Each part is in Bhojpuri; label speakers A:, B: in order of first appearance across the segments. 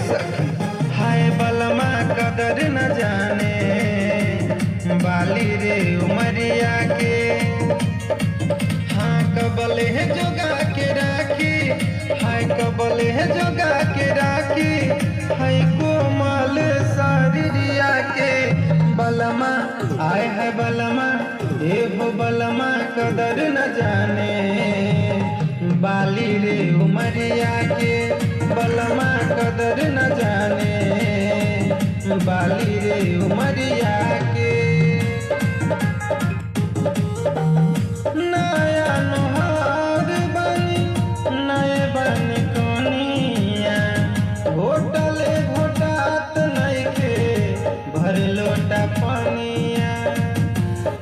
A: सखी हाय बलमा कदर न जाने बाली रे उमरिया के। हाँ कबले है जोगा के राखी हाय कबले है जोगा के राखी हाय कोमल शरीरिया के। बलमा आए है बलमा एहो बलमा कदर न जाने बाली रे उमरिया के। बलमा कदर न जाने बाली रे उमरिया के। नया नोहार बनी नए बनी कोनिया घोटले घोटात नइखे भर लोटा पानिया।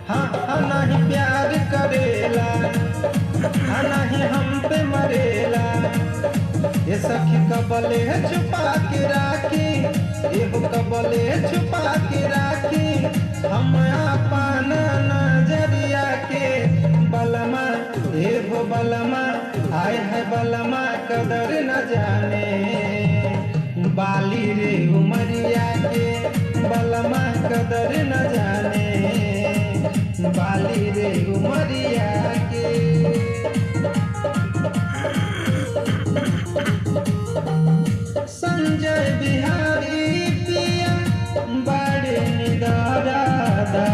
A: हाँ हाँ नहीं प्यार करेला हाँ नहीं हम पे मरेला। ये सखी कबले है छुपा के राखी एहो कबले है छुपा के राखी हम अपन नजरिया के। बलमा एहो बलमा आए है बलमा कदर न जाने बाली रे उमरिया के। बलमा कदर न जाने बाली रे उमरिया के। संजय बिहारी पिया बड़े निदारादा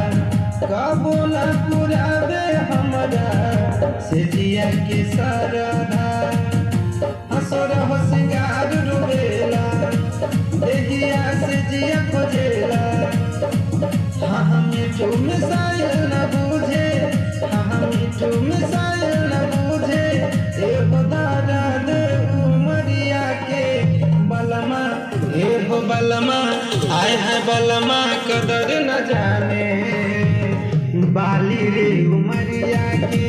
A: कबो न पुरावे हमरा से जिया के सरधा। हसर हो सिंगार रुबेला देहिया से जिया खोजेला। हाँ हम मिठू मिसाइल न बूझे हाँ हम मिठू मिसाइल न बूझे एहो दादा दे उमरिया के। बलमा एहो बलमा आए है बलमा कदर न जाने बाली रे उमरिया के।